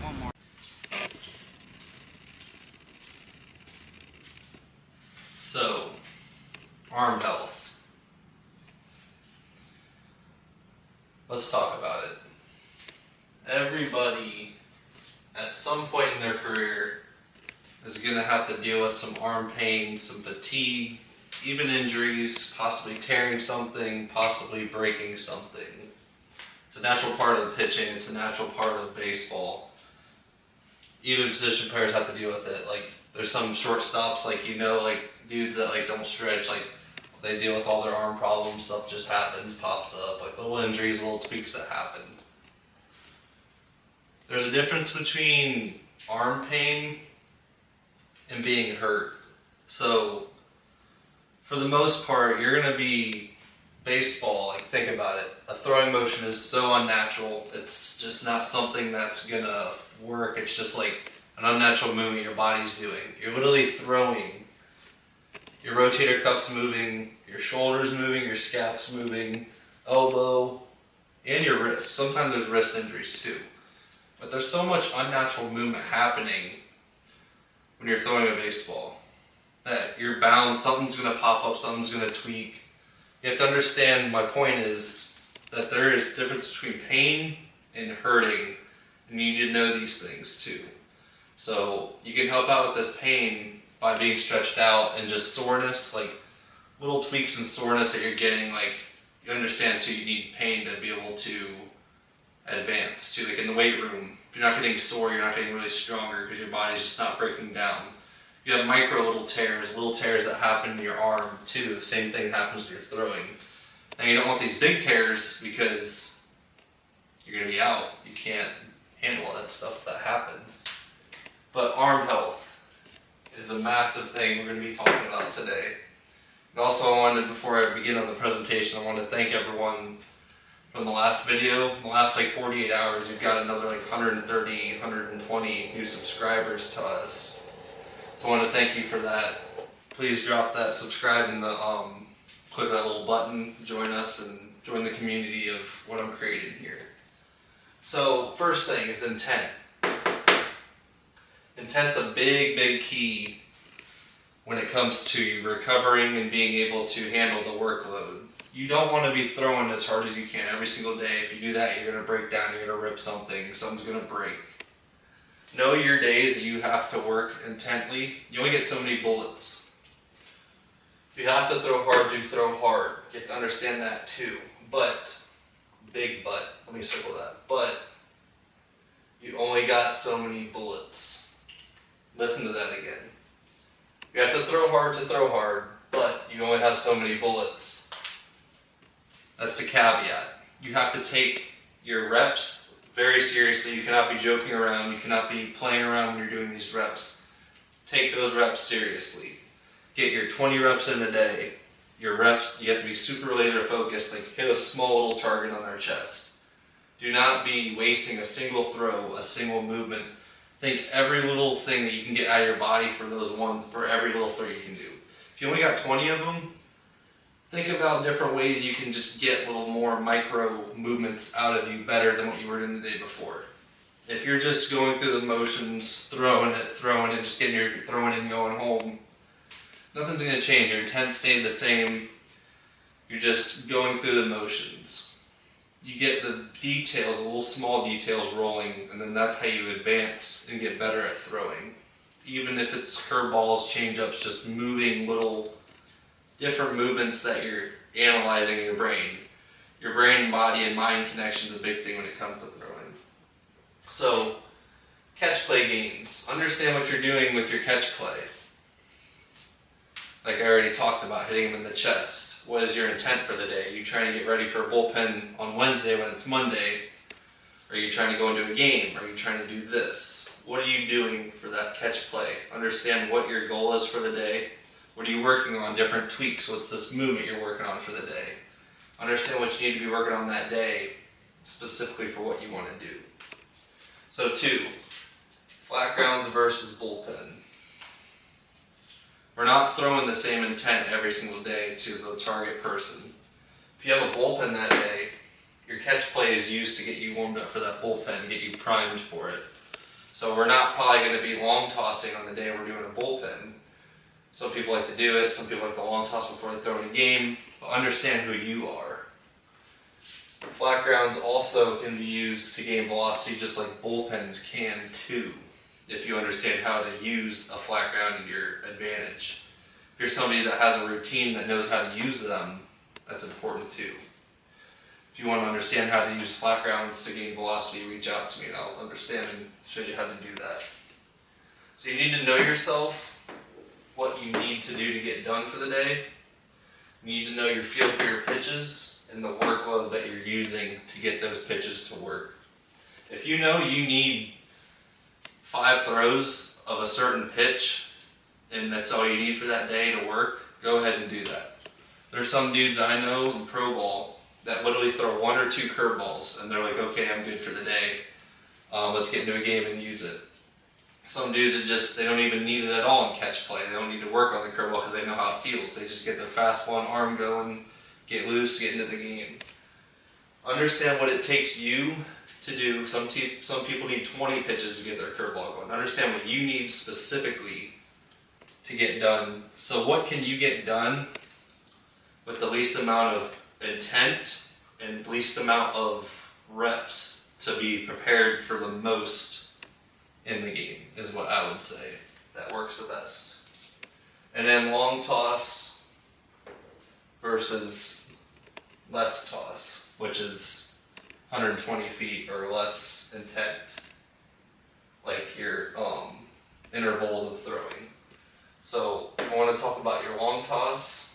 one more. So, arm health. Let's talk about it. Everybody, at some point in their career, is going to have to deal with some arm pain, some fatigue, even injuries, possibly tearing something, possibly breaking something. It's a natural part of the pitching. It's a natural part of baseball. Even position players have to deal with it. Like, there's some shortstops, like, like dudes that like don't stretch, like they deal with all their arm problems. Stuff just happens, pops up, like little injuries, little tweaks that happen. There's a difference between arm pain and being hurt. So, for the most part, you're going to be baseball, like think about it. A throwing motion is so unnatural. It's just not something that's going to work. It's just like an unnatural movement your body's doing. You're literally throwing. Your rotator cuff's moving, your shoulders moving, your scap's moving, elbow, and your wrist. Sometimes there's wrist injuries too. But there's so much unnatural movement happening when you're throwing a baseball that you're bound, something's going to pop up, something's going to tweak. You have to understand, my point is that there is a difference between pain and hurting, and you need to know these things too. So you can help out with this pain by being stretched out and just soreness, like little tweaks and soreness that you're getting. Like, you understand too, you need pain to be able to advance too. Like in the weight room, if you're not getting sore, you're not getting really stronger because your body's just not breaking down. You have micro little tears that happen in your arm too. The same thing happens to your throwing. Now you don't want these big tears because you're going to be out. You can't handle all that stuff that happens. But arm health is a massive thing we're going to be talking about today. And also before I begin on the presentation, I want to thank everyone from the last video. In the last like 48 hours, we've got another like 130, 120 new subscribers to us. So I want to thank you for that. Please drop that subscribe and click that little button, join us and join the community of what I'm creating here. So first thing is intent. Intent's a big, big key when it comes to recovering and being able to handle the workload. You don't want to be throwing as hard as you can every single day. If you do that, you're going to break down, you're going to rip something, something's going to break. Know your days you have to work intently. You only get so many bullets. If you have to throw hard, do throw hard. You have to understand that too. But, big but, let me circle that. But, you only got so many bullets. Listen to that again. You have to throw hard, but you only have so many bullets. That's the caveat. You have to take your reps very seriously. You cannot be joking around. You cannot be playing around when you're doing these reps. Take those reps seriously. Get your 20 reps in a day. Your reps, you have to be super laser focused. Like hit a small little target on their chest. Do not be wasting a single throw, a single movement. Think every little thing that you can get out of your body for every little throw you can do. If you only got 20 of them, think about different ways you can just get little more micro movements out of you better than what you were doing the day before. If you're just going through the motions, throwing it, just getting your throwing it and going home, nothing's going to change. Your intent stayed the same. You're just going through the motions. You get the details, the little small details rolling, and then that's how you advance and get better at throwing. Even if it's curveballs, change-ups, just moving little different movements that you're analyzing in your brain. Your brain, body, and mind connection is a big thing when it comes to throwing. So, catch play gains. Understand what you're doing with your catch play. Like I already talked about, hitting them in the chest. What is your intent for the day? Are you trying to get ready for a bullpen on Wednesday when it's Monday? Are you trying to go into a game? Are you trying to do this? What are you doing for that catch play? Understand what your goal is for the day. What are you working on? Different tweaks. What's this movement you're working on for the day? Understand what you need to be working on that day, specifically for what you want to do. So 2, flat grounds versus bullpen. We're not throwing the same intent every single day to the target person. If you have a bullpen that day, your catch play is used to get you warmed up for that bullpen, get you primed for it. So we're not probably going to be long tossing on the day we're doing a bullpen. Some people like to do it, some people like to long toss before they throw in a game, but understand who you are. Flat grounds also can be used to gain velocity just like bullpens can too, if you understand how to use a flat ground in your advantage. If you're somebody that has a routine that knows how to use them, that's important too. If you want to understand how to use flat grounds to gain velocity, reach out to me and I'll understand and show you how to do that. So you need to know yourself, what you need to do to get done for the day. You need to know your feel for your pitches and the workload that you're using to get those pitches to work. If you know you need 5 throws of a certain pitch and that's all you need for that day to work, go ahead and do that. There's some dudes I know in pro ball that literally throw 1 or 2 curveballs and they're like, okay, I'm good for the day. Let's get into a game and use it. Some dudes are just, they don't even need it at all in catch play. They don't need to work on the curveball because they know how it feels. They just get their fastball and arm going, get loose, get into the game. Understand what it takes you to do. Some people need 20 pitches to get their curveball going. Understand what you need specifically to get done. So what can you get done with the least amount of intent and least amount of reps to be prepared for the most in the game is what I would say. That works the best. And then long toss versus less toss, which is 120 feet or less intent, like your intervals of throwing. So I want to talk about your long toss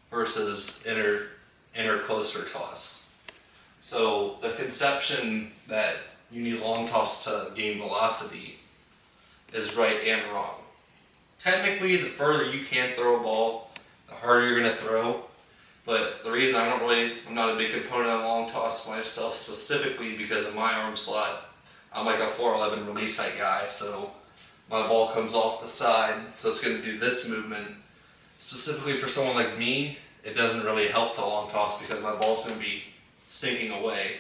versus inner closer toss. So the conception that you need long toss to gain velocity is right and wrong. Technically, the further you can throw a ball, the harder you're going to throw. But the reason I'm not a big component of long toss myself specifically because of my arm slot. I'm like a 4'11" release height guy, so my ball comes off the side, so it's going to do this movement. Specifically for someone like me, it doesn't really help to long toss because my ball's going to be stinking away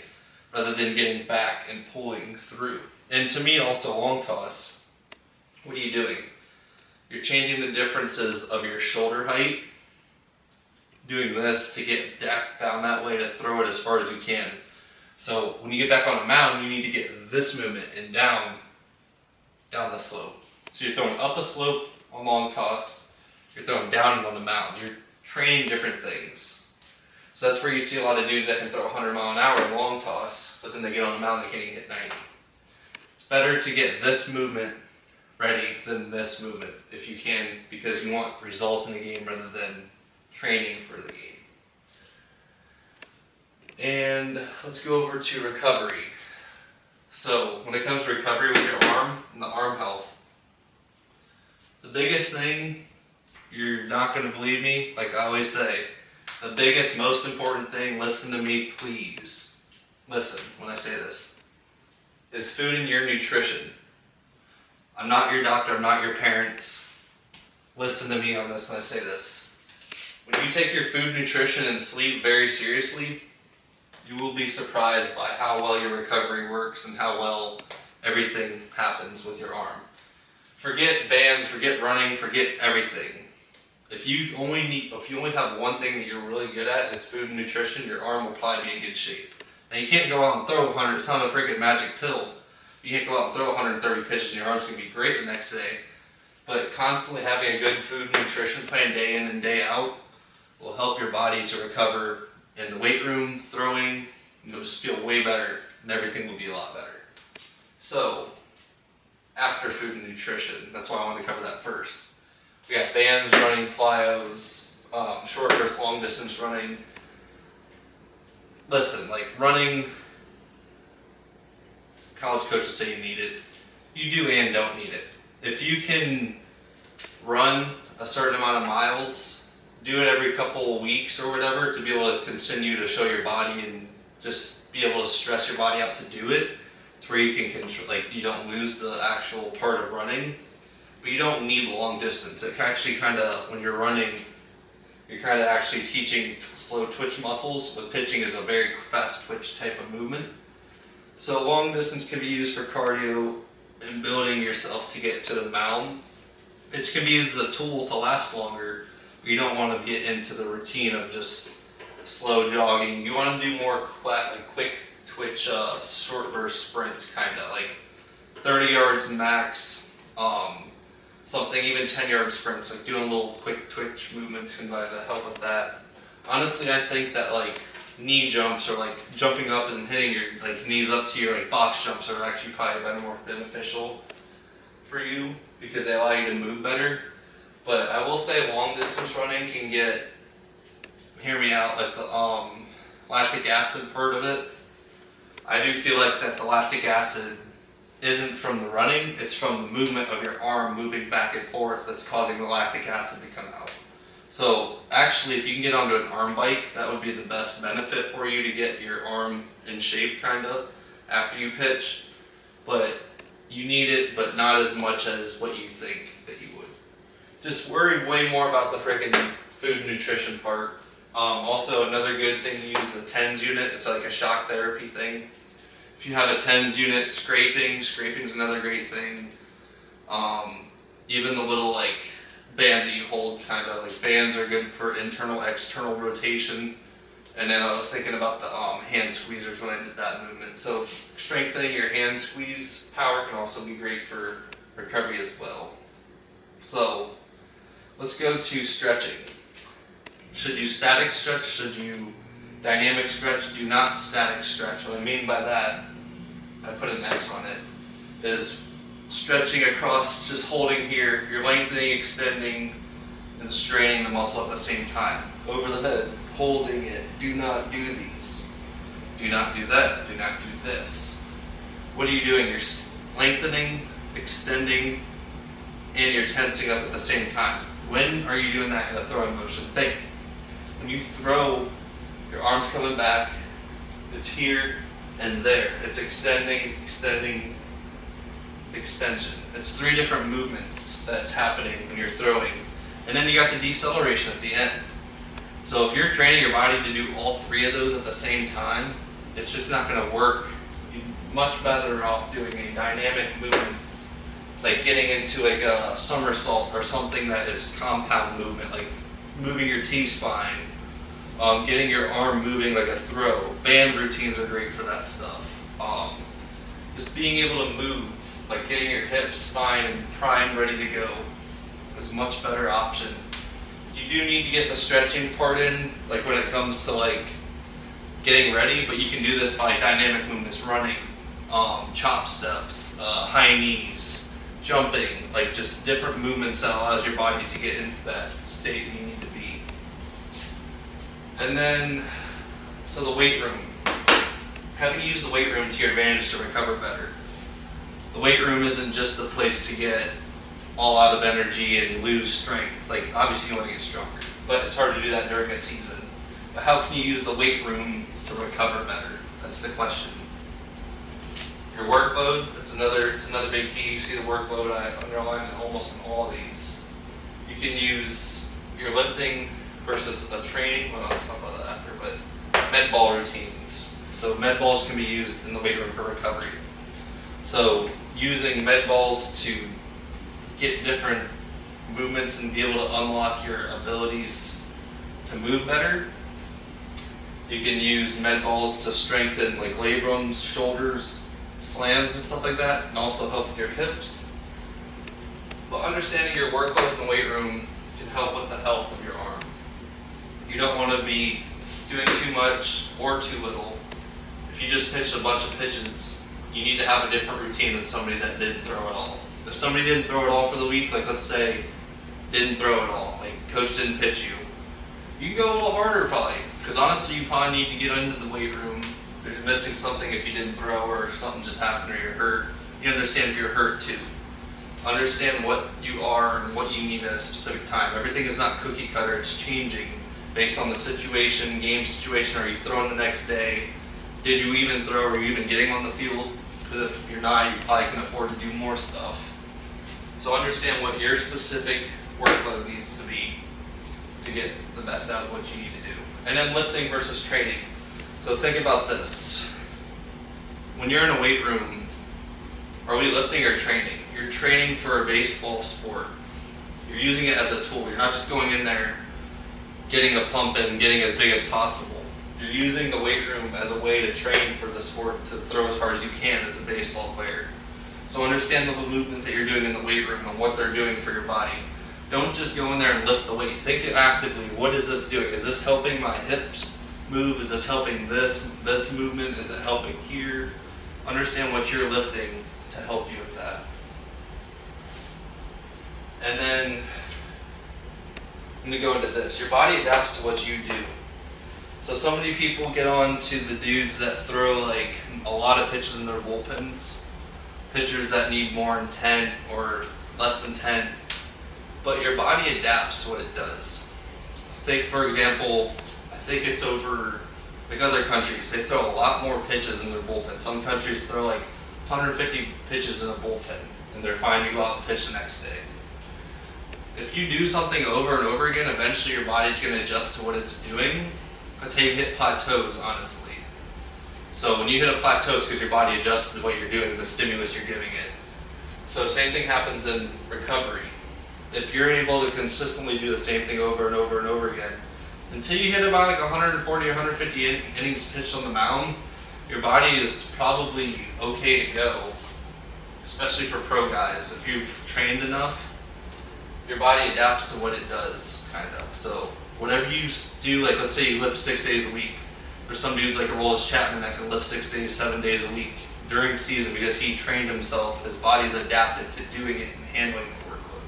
rather than getting back and pulling through. And to me also, long toss, what are you doing? You're changing the differences of your shoulder height, doing this to get back down that way to throw it as far as you can. So when you get back on a mound, you need to get this movement and down the slope. So you're throwing up a slope on long toss, you're throwing down on the mound. You're training different things. So that's where you see a lot of dudes that can throw 100 mile an hour in long toss, but then they get on the mound, they can't even hit 90. It's better to get this movement ready than this movement if you can, because you want results in the game rather than training for the game. And let's go over to recovery. So when it comes to recovery with your arm and the arm health, the biggest thing, you're not going to believe me, like I always say, the biggest, most important thing, listen to me please, listen when I say this, is food and your nutrition. I'm not your doctor, I'm not your parents. Listen to me on this when I say this. When you take your food, nutrition, and sleep very seriously, you will be surprised by how well your recovery works and how well everything happens with your arm. Forget bands, forget running, forget everything. If you only have one thing that you're really good at is food and nutrition, your arm will probably be in good shape. Now you can't go out and throw 100, it's not a freaking magic pill. You can't go out and throw 130 pitches and your arm's going to be great the next day. But constantly having a good food and nutrition plan day in and day out will help your body to recover in the weight room, throwing, you'll just feel way better and everything will be a lot better. So, after food and nutrition, that's why I wanted to cover that first. We got bands, running, plyos, short versus long distance running. Listen, like running, college coaches say you need it. You do and don't need it. If you can run a certain amount of miles, do it every couple of weeks or whatever to be able to continue to show your body and just be able to stress your body out to do it, to where you can control, like you don't lose the actual part of running. But you don't need long distance. It actually kind of, when you're running, you're kind of actually teaching slow twitch muscles, but pitching is a very fast twitch type of movement. So long distance can be used for cardio and building yourself to get to the mound. It can be used as a tool to last longer. You don't want to get into the routine of just slow jogging. You want to do more quick twitch, short burst sprints, kind of like 30 yards max. Something even 10-yard sprints, like doing little quick twitch movements can help with that. Honestly, I think that like knee jumps or like jumping up and hitting your like knees up to your like box jumps are actually probably more beneficial for you because they allow you to move better. But I will say long distance running can get, hear me out, like the lactic acid part of it. I do feel like that the lactic acid isn't from the running, it's from the movement of your arm moving back and forth that's causing the lactic acid to come out. So actually, if you can get onto an arm bike, that would be the best benefit for you to get your arm in shape kind of after you pitch. But you need it, but not as much as what you think that you would. Just worry way more about the freaking food and nutrition part. Also, another good thing to use is the TENS unit. It's like a shock therapy thing. If you have a TENS unit, scraping's another great thing. Even the little like bands that you hold, kind of like bands are good for internal, external rotation. And then I was thinking about the hand squeezers when I did that movement. So strengthening your hand squeeze power can also be great for recovery as well. So let's go to stretching. Should you static stretch? Should you dynamic stretch? Do not static stretch. What I mean by that, I put an X on it, is stretching across, just holding here. You're lengthening, extending, and straining the muscle at the same time. Over the head, holding it. Do not do these. Do not do that. Do not do this. What are you doing? You're lengthening, extending, and you're tensing up at the same time. When are you doing that in a throwing motion? Think. When you throw, your arm's coming back, it's here and there. It's extending, extending, extension. It's 3 different movements that's happening when you're throwing. And then you got the deceleration at the end. So if you're training your body to do all 3 of those at the same time, it's just not going to work. You're much better off doing a dynamic movement, like getting into like a somersault or something that is compound movement, like moving your T-spine, getting your arm moving like a throw. Band routines are great for that stuff. Just being able to move, like getting your hips, spine, and primed, ready to go is a much better option. You do need to get the stretching part in, like when it comes to like getting ready, but you can do this by dynamic movements, running, chop steps, high knees, jumping, like just different movements that allows your body to get into that state you need to be. And then, so the weight room. How can you use the weight room to your advantage to recover better? The weight room isn't just a place to get all out of energy and lose strength. Like, obviously you want to get stronger, but it's hard to do that during a season. But how can you use the weight room to recover better? That's the question. Your workload, it's another big key. You see the workload I underline in almost in all of these. You can use your lifting versus a training. Well, let's talk about that after, but med ball routines. So med balls can be used in the weight room for recovery. So using med balls to get different movements and be able to unlock your abilities to move better. You can use med balls to strengthen like labrums, shoulders, slams and stuff like that, and also help with your hips. But understanding your workload in the weight room can help with the health of your arm. You don't want to be doing too much or too little. If you just pitched a bunch of pitches, you need to have a different routine than somebody that didn't throw it all. If somebody didn't throw it all for the week, like let's say didn't throw it all, like coach didn't pitch you, you can go a little harder probably, because honestly you probably need to get into the weight room. If you're missing something, if you didn't throw or something just happened or you're hurt, you understand if you're hurt too. Understand what you are and what you need at a specific time. Everything is not cookie cutter, it's changing based on the situation, game situation. Are you throwing the next day? Did you even throw? Are you even getting on the field? Because if you're not, you probably can afford to do more stuff. So understand what your specific workload needs to be. to get the best out of what you need to do. And then lifting versus training. So think about this. When you're in a weight room, are we lifting or training? You're training for a baseball sport. You're using it as a tool. You're not just going in there, getting a pump and getting as big as possible. You're using the weight room as a way to train for the sport, to throw as hard as you can as a baseball player. So understand the movements that you're doing in the weight room and what they're doing for your body. Don't just go in there and lift the weight. Think actively, what is this doing? Is this helping my hips move? Is this helping this movement? Is it helping here? Understand what you're lifting to help you with that. And then I'm going to go into this. Your body adapts to what you do. So many people get on to the dudes that throw like a lot of pitches in their bullpens. Pitchers that need more than 10 or less than 10. But your body adapts to what it does. Think, for example, I think it's over like other countries. They throw a lot more pitches in their bullpen. Some countries throw like 150 pitches in a bullpen, and they're fine to go out and pitch the next day. If you do something over and over again, eventually your body's going to adjust to what it's doing. That's how you hit plateaus, honestly. So when you hit a plateau, it's because your body adjusts to what you're doing, the stimulus you're giving it. So same thing happens in recovery. If you're able to consistently do the same thing over and over and over again, until you hit about like 140 or 150 innings pitched on the mound, your body is probably okay to go, especially for pro guys. If you've trained enough, your body adapts to what it does, kind of. So whatever you do, like let's say you lift 6 days a week. There's some dudes like Aroldis Chapman that can lift 6 days, 7 days a week during season because he trained himself. His body's adapted to doing it and handling the workload.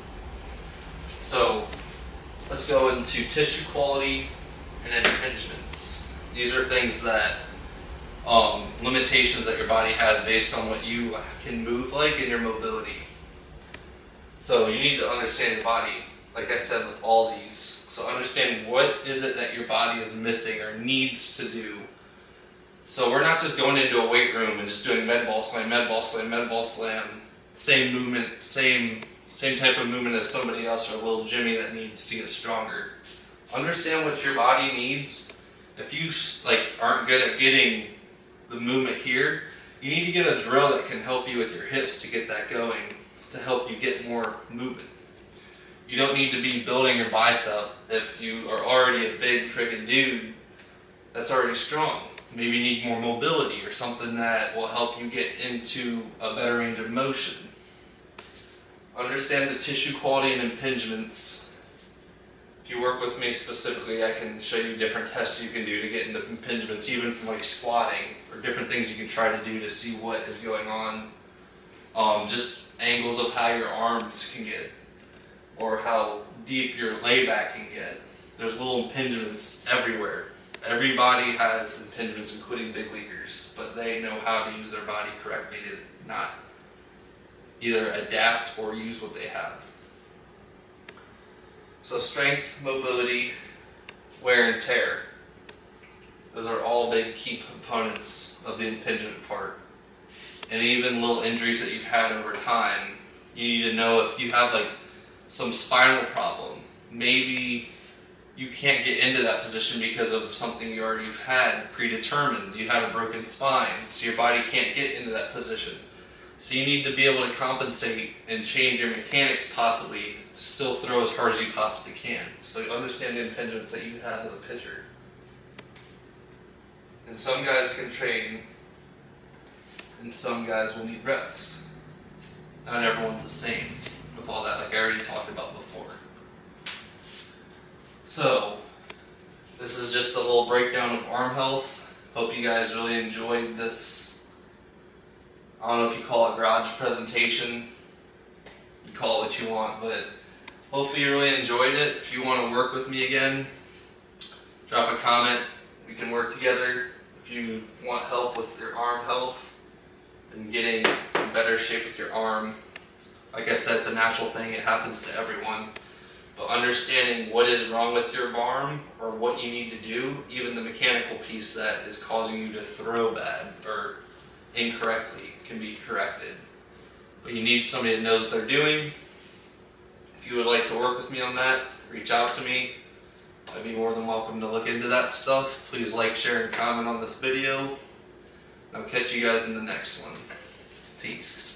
So let's go into tissue quality and impingements. These are things that limitations that your body has based on what you can move like in your mobility. So you need to understand your body, like I said with all these. So understand what is it that your body is missing or needs to do. So we're not just going into a weight room and just doing med ball slam, med ball slam, med ball slam, same movement, same type of movement as somebody else or a little Jimmy that needs to get stronger. Understand what your body needs. If you aren't good at getting the movement here, you need to get a drill that can help you with your hips to get that going, to help you get more movement. You don't need to be building your bicep if you are already a big freaking dude that's already strong. Maybe you need more mobility or something that will help you get into a better range of motion. Understand the tissue quality and impingements. If you work with me specifically, I can show you different tests you can do to get into impingements, even from like squatting or different things you can try to do to see what is going on. Just angles of how your arms can get or how deep your layback can get. There's little impingements everywhere. Everybody has impingements, including big leaguers, but they know how to use their body correctly to not either adapt or use what they have. So strength, mobility, wear and tear. Those are all big key components of the impingement part. And even little injuries that you've had over time, you need to know if you have like some spinal problem. Maybe you can't get into that position because of something you already had predetermined. You have a broken spine, so your body can't get into that position. So you need to be able to compensate and change your mechanics possibly to still throw as hard as you possibly can. So you understand the impingements that you have as a pitcher. And some guys can train, and some guys will need rest. Not everyone's the same with all that, like I already talked about before. So, this is just a little breakdown of arm health. Hope you guys really enjoyed this. I don't know if you call it garage presentation. You call it what you want, but hopefully you really enjoyed it. If you want to work with me again, drop a comment. We can work together. If you want help with your arm health and getting in better shape with your arm, like I said, it's a natural thing. It happens to everyone. But understanding what is wrong with your arm or what you need to do, even the mechanical piece that is causing you to throw bad or incorrectly can be corrected. But you need somebody that knows what they're doing. If you would like to work with me on that, reach out to me. I'd be more than welcome to look into that stuff. Please like, share, and comment on this video. I'll catch you guys in the next one. Peace.